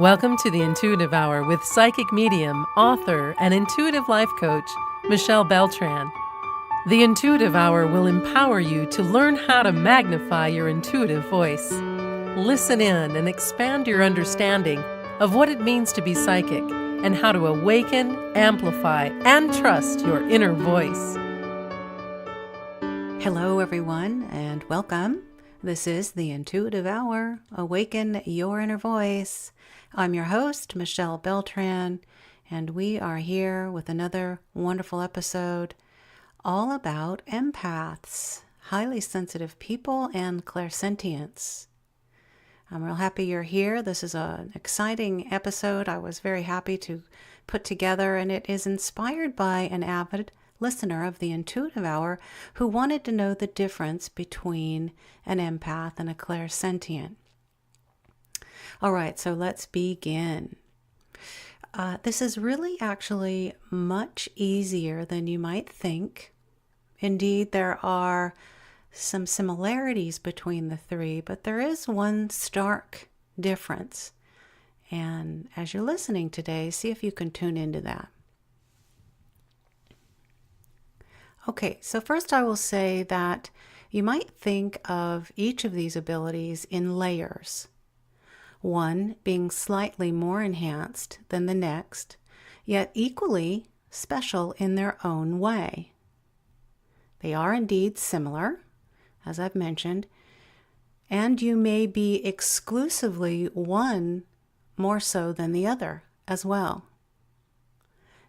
Welcome to the Intuitive Hour with psychic medium, author, and intuitive life coach, MICHELLEI Beltran. The Intuitive Hour will empower you to learn how to magnify your intuitive voice. Listen in and expand your understanding of what it means to be psychic and how to awaken, amplify, and trust your inner voice. Hello, everyone, and welcome. This is the Intuitive Hour, Awaken Your Inner Voice. I'm your host, MICHELLEI Beltran, and we are here with another wonderful episode all about empaths, highly sensitive people, and clairsentience. I'm real happy you're here. This is an exciting episode I was very happy to put together, and it is inspired by an avid listener of the Intuitive Hour who wanted to know the difference between an empath and a clairsentient. All right, so let's begin. This is really actually much easier than you might think. Indeed, there are some similarities between the three, but there is one stark difference. And as you're listening today, see if you can tune into that. Okay, so first I will say that you might think of each of these abilities in layers. One being slightly more enhanced than the next, yet equally special in their own way. They are indeed similar, as I've mentioned, and you may be exclusively one more so than the other as well.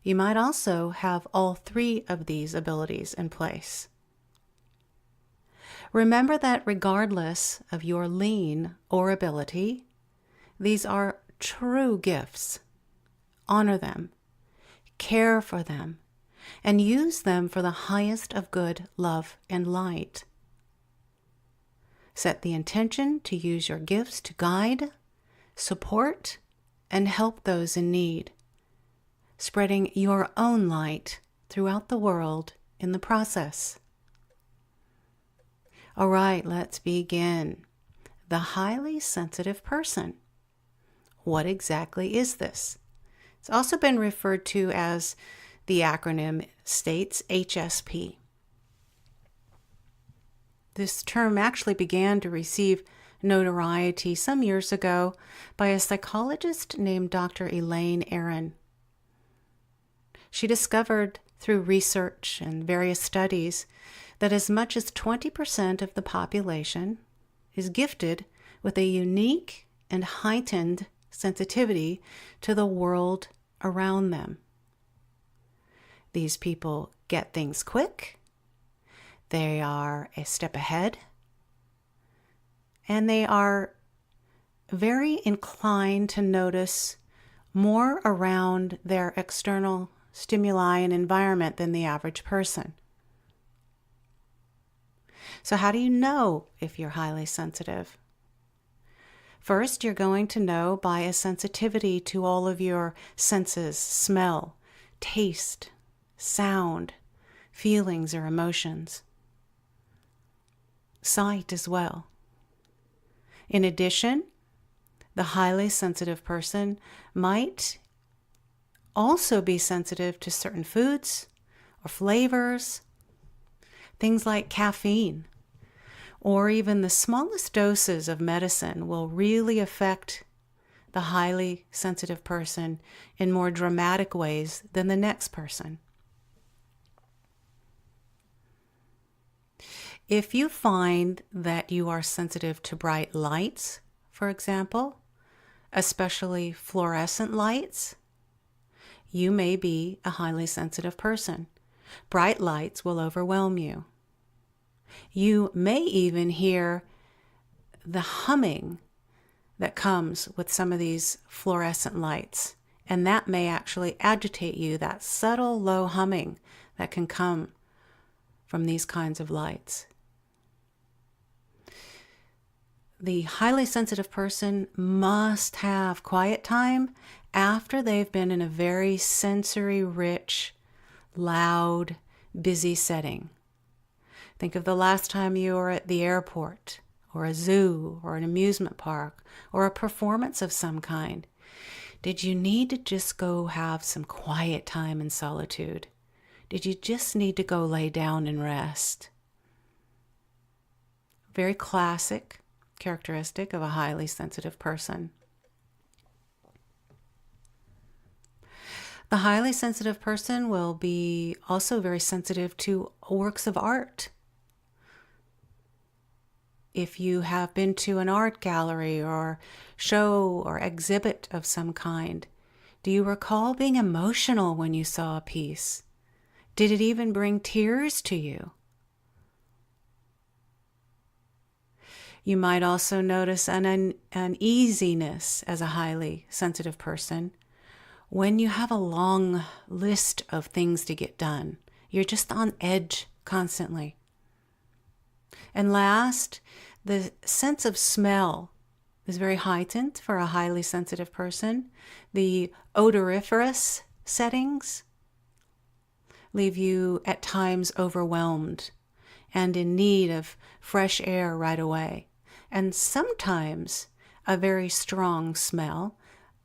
You might also have all three of these abilities in place. Remember that regardless of your lean or ability, these are true gifts. Honor them, care for them, and use them for the highest of good, love, and light. Set the intention to use your gifts to guide, support, and help those in need, spreading your own light throughout the world in the process. All right, let's begin. The highly sensitive person. What exactly is this? It's also been referred to as the acronym states HSP. This term actually began to receive notoriety some years ago by a psychologist named Dr. Elaine Aron. She discovered through research and various studies that as much as 20% of the population is gifted with a unique and heightened sensitivity to the world around them. These people get things quick, they are a step ahead, and they are very inclined to notice more around their external stimuli and environment than the average person. So how do you know if you're highly sensitive? First, you're going to know by a sensitivity to all of your senses, smell, taste, sound, feelings or emotions. Sight as well. In addition, the highly sensitive person might also be sensitive to certain foods or flavors, things like caffeine, or even the smallest doses of medicine will really affect the highly sensitive person in more dramatic ways than the next person. If you find that you are sensitive to bright lights, for example, especially fluorescent lights, you may be a highly sensitive person. Bright lights will overwhelm you. You may even hear the humming that comes with some of these fluorescent lights, and that may actually agitate you, that subtle low humming that can come from these kinds of lights. The highly sensitive person must have quiet time after they've been in a very sensory-rich, loud, busy setting. Think of the last time you were at the airport, or a zoo, or an amusement park, or a performance of some kind. Did you need to just go have some quiet time in solitude? Did you just need to go lay down and rest? Very classic characteristic of a highly sensitive person. The highly sensitive person will be also very sensitive to works of art. If you have been to an art gallery or show or exhibit of some kind, do you recall being emotional when you saw a piece? Did it even bring tears to you? You might also notice an uneasiness as a highly sensitive person when you have a long list of things to get done. You're just on edge constantly. And last, the sense of smell is very heightened for a highly sensitive person. The odoriferous settings leave you at times overwhelmed and in need of fresh air right away. And sometimes a very strong smell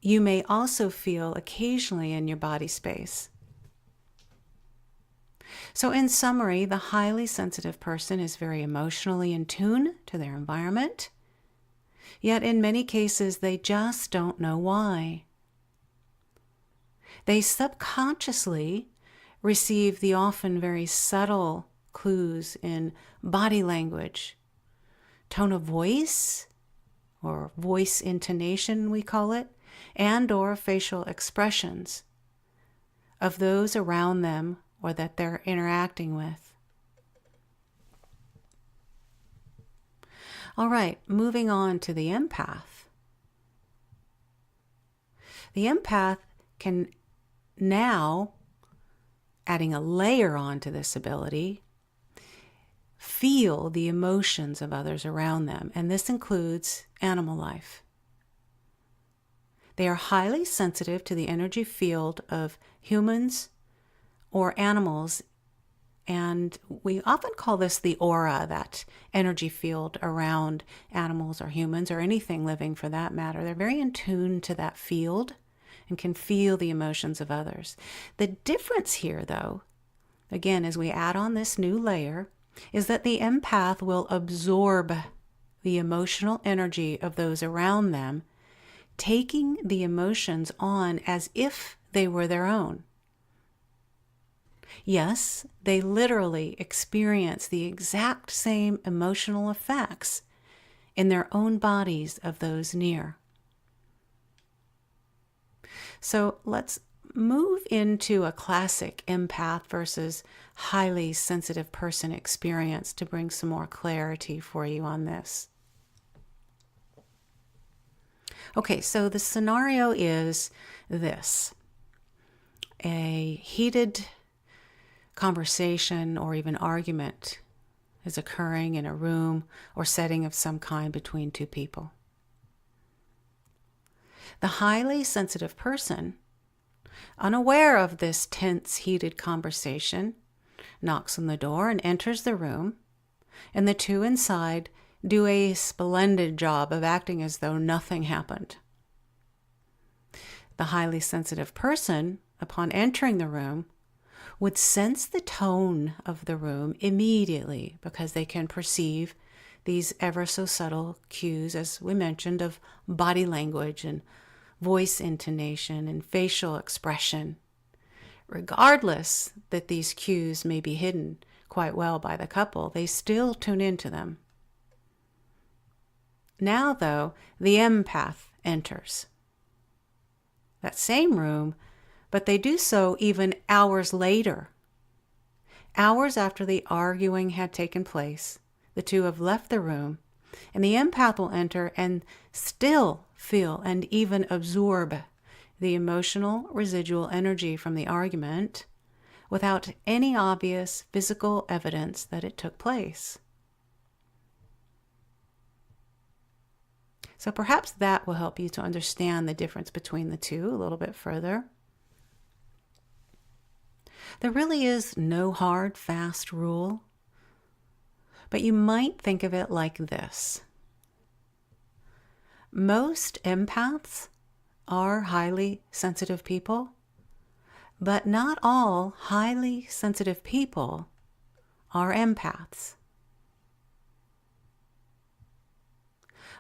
you may also feel occasionally in your body space. So in summary, the highly sensitive person is very emotionally in tune to their environment, yet in many cases they just don't know why. They subconsciously receive the often very subtle clues in body language, tone of voice, or voice intonation we call it, and or facial expressions of those around them or that they're interacting with. All right, moving on to the empath. The empath can now, adding a layer onto this ability, feel the emotions of others around them, and this includes animal life. They are highly sensitive to the energy field of humans or animals, and we often call this the aura, that energy field around animals or humans or anything living for that matter. They're very in tune to that field and can feel the emotions of others. The difference here, though, again, as we add on this new layer, is that the empath will absorb the emotional energy of those around them, taking the emotions on as if they were their own. Yes, they literally experience the exact same emotional effects in their own bodies of those near. So let's move into a classic empath versus highly sensitive person experience to bring some more clarity for you on this. Okay, so the scenario is this. A heated conversation or even argument is occurring in a room or setting of some kind between two people. The highly sensitive person, unaware of this tense, heated conversation, knocks on the door and enters the room, and the two inside do a splendid job of acting as though nothing happened. The highly sensitive person, upon entering the room, would sense the tone of the room immediately because they can perceive these ever so subtle cues, as we mentioned, of body language and voice intonation and facial expression. Regardless that these cues may be hidden quite well by the couple, they still tune into them. Now, though, the empath enters that same room, but they do so even hours later. Hours after the arguing had taken place, the two have left the room, and the empath will enter and still feel and even absorb the emotional residual energy from the argument without any obvious physical evidence that it took place. So perhaps that will help you to understand the difference between the two a little bit further. There really is no hard, fast rule, but you might think of it like this. Most empaths are highly sensitive people, but not all highly sensitive people are empaths.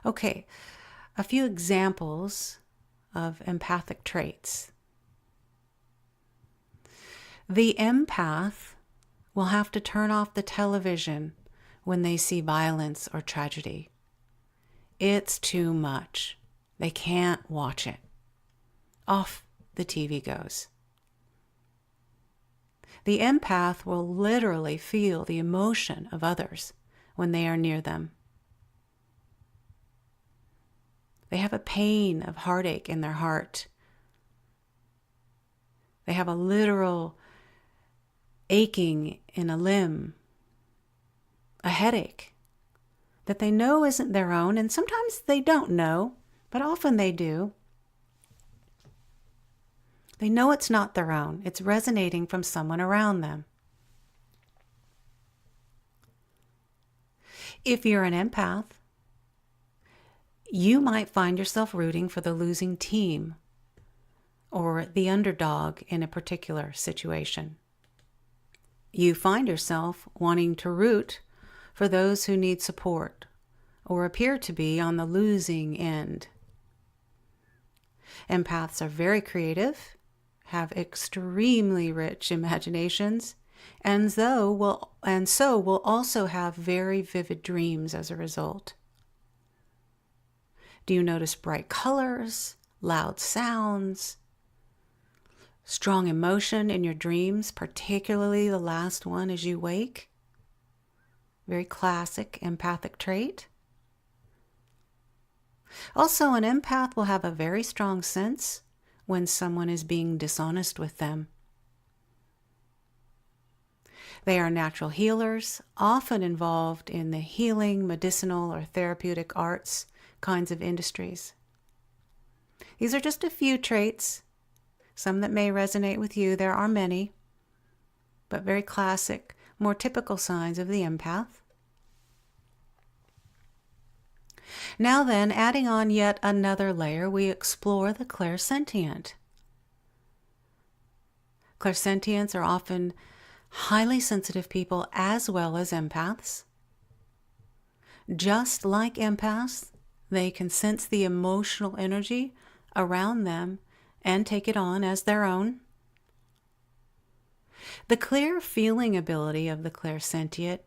Okay, a few examples of empathic traits. The empath will have to turn off the television when they see violence or tragedy. It's too much. They can't watch it. Off the TV goes. The empath will literally feel the emotion of others when they are near them. They have a pain of heartache in their heart. They have a literal aching in a limb, a headache that they know isn't their own, and sometimes they don't know, but often they do. They know it's not their own. It's resonating from someone around them. If you're an empath, you might find yourself rooting for the losing team or the underdog in a particular situation. You find yourself wanting to root for those who need support or appear to be on the losing end. Empaths are very creative, have extremely rich imaginations, and so will also have very vivid dreams as a result. Do you notice bright colors, loud sounds, strong emotion in your dreams, particularly the last one as you wake? Very classic empathic trait. Also, an empath will have a very strong sense when someone is being dishonest with them. They are natural healers, often involved in the healing, medicinal, or therapeutic arts kinds of industries. These are just a few traits, some that may resonate with you. There are many, but very classic, more typical signs of the empath. Now then, adding on yet another layer, we explore the clairsentient. Clairsentients are often highly sensitive people as well as empaths. Just like empaths, they can sense the emotional energy around them and take it on as their own. The clear feeling ability of the clairsentient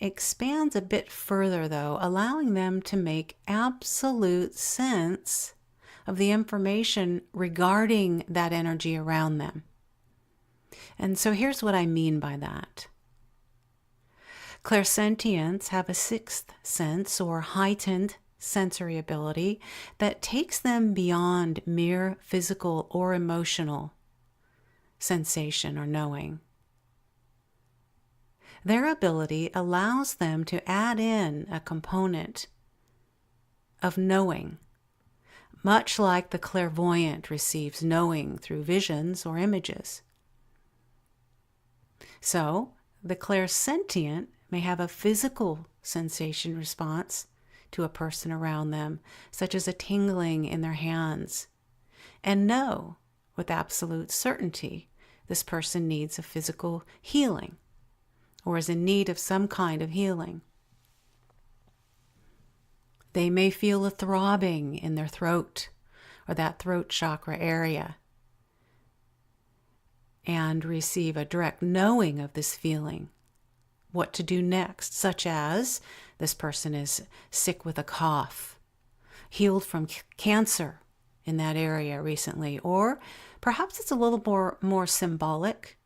expands a bit further, though, allowing them to make absolute sense of the information regarding that energy around them. And so here's what I mean by that. Clairsentients have a sixth sense or heightened sensory ability that takes them beyond mere physical or emotional sensation or knowing. Their ability allows them to add in a component of knowing, much like the clairvoyant receives knowing through visions or images. So, the clairsentient may have a physical sensation response to a person around them, such as a tingling in their hands, and know with absolute certainty this person needs a physical healing or is in need of some kind of healing. They may feel a throbbing in their throat or that throat chakra area and receive a direct knowing of this feeling, what to do next, such as this person is sick with a cough, healed from cancer in that area recently, or perhaps it's a little more symbolic,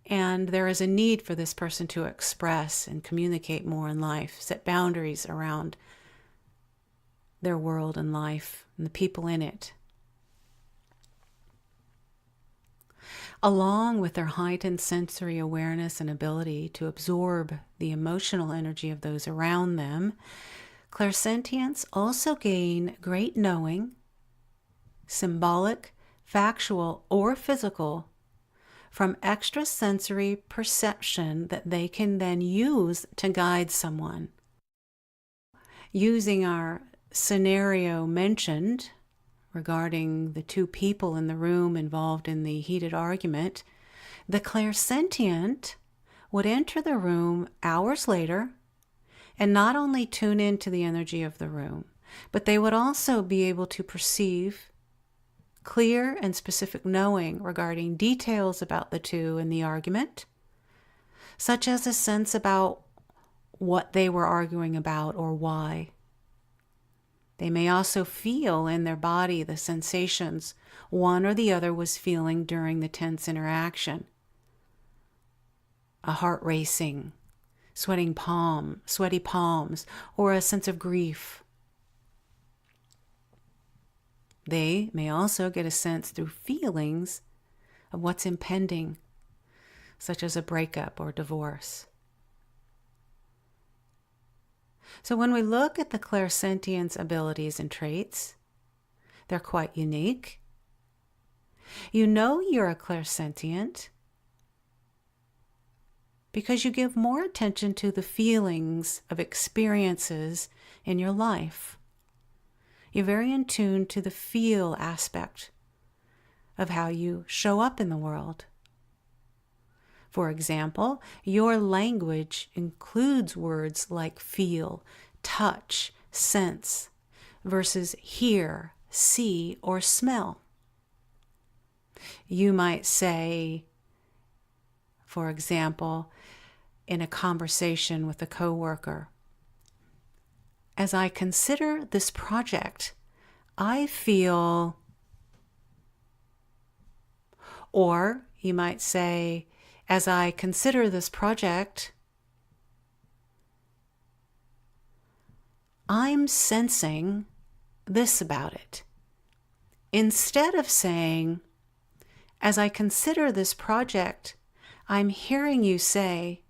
and there is a need for this person to express and communicate more in life, set boundaries around their world and life and the people in it. Along with their heightened sensory awareness and ability to absorb the emotional energy of those around them, clairsentients also gain great knowing, symbolic, factual, or physical, from extrasensory perception that they can then use to guide someone. Using our scenario mentioned regarding the two people in the room involved in the heated argument, the clairsentient would enter the room hours later and not only tune into the energy of the room, but they would also be able to perceive clear and specific knowing regarding details about the two in the argument, such as a sense about what they were arguing about or why. They may also feel in their body the sensations one or the other was feeling during the tense interaction. A heart racing, sweaty palms, or a sense of grief. They may also get a sense through feelings of what's impending, such as a breakup or divorce. So when we look at the clairsentience abilities and traits, they're quite unique. You know you're a clairsentient because you give more attention to the feelings of experiences in your life. You're very in tune to the feel aspect of how you show up in the world. For example, your language includes words like feel, touch, sense, versus hear, see, or smell. You might say, for example, in a conversation with a coworker, as I consider this project, I feel, or you might say, as I consider this project, I'm sensing this about it. Instead of saying, as I consider this project, I'm hearing you say,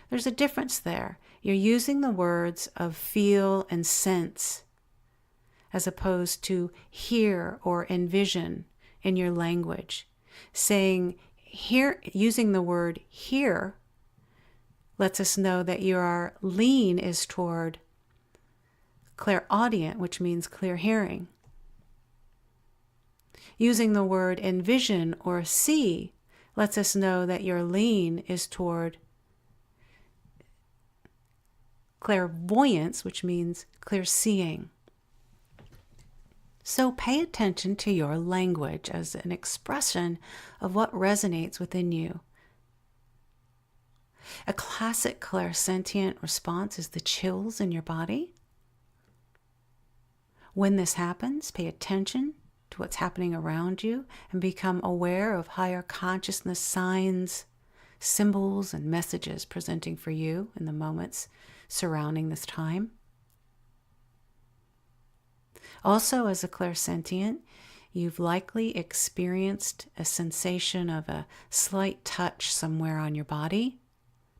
there's a difference there. You're using the words of feel and sense as opposed to hear or envision in your language. Saying here, using the word hear lets us know that your lean is toward clairaudient, which means clear hearing. Using the word envision or see lets us know that your lean is toward clairvoyance, which means clear seeing. So pay attention to your language as an expression of what resonates within you. A classic clairsentient response is the chills in your body. When this happens, pay attention to what's happening around you and become aware of higher consciousness signs, symbols, and messages presenting for you in the moments surrounding this time. Also, as a clairsentient, you've likely experienced a sensation of a slight touch somewhere on your body,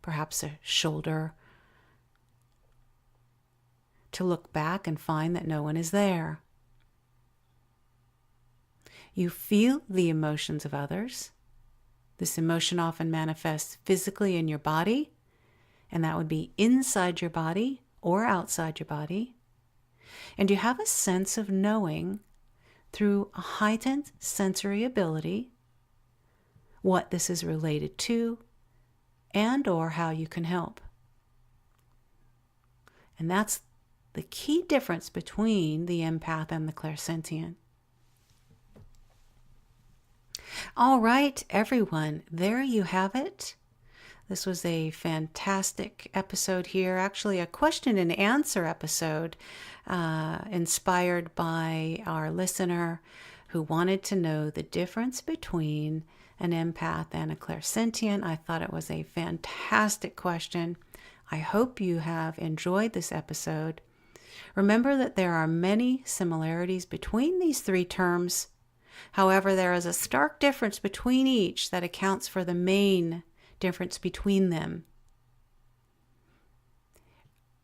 perhaps a shoulder, to look back and find that no one is there. You feel the emotions of others. This emotion often manifests physically in your body, and that would be inside your body or outside your body. And you have a sense of knowing through a heightened sensory ability what this is related to and or how you can help. And that's the key difference between the empath and the clairsentient. All right, everyone, there you have it. This was a fantastic episode here, actually a question and answer episode inspired by our listener who wanted to know the difference between an empath and a clairsentient. I thought it was a fantastic question. I hope you have enjoyed this episode. Remember that there are many similarities between these three terms. However, there is a stark difference between each that accounts for the main difference between them.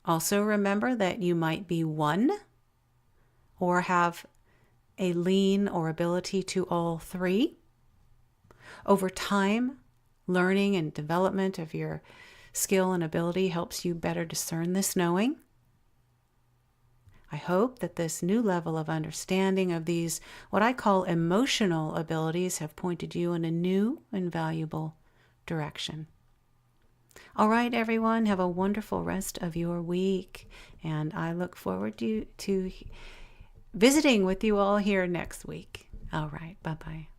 Also remember that you might be one or have a lean or ability to all three. Over time, learning and development of your skill and ability helps you better discern this knowing. I hope that this new level of understanding of these, what I call emotional abilities, have pointed you in a new and valuable direction. All right, everyone, have a wonderful rest of your week, and I look forward to visiting with you all here next week. All right, bye-bye.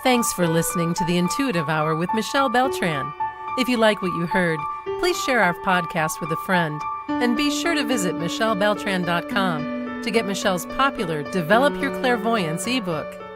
Thanks for listening to the Intuitive Hour with Michelle Beltran. If you like what you heard, please share our podcast with a friend, and be sure to visit michellebeltran.com to get Michelle's popular Develop Your Clairvoyance ebook.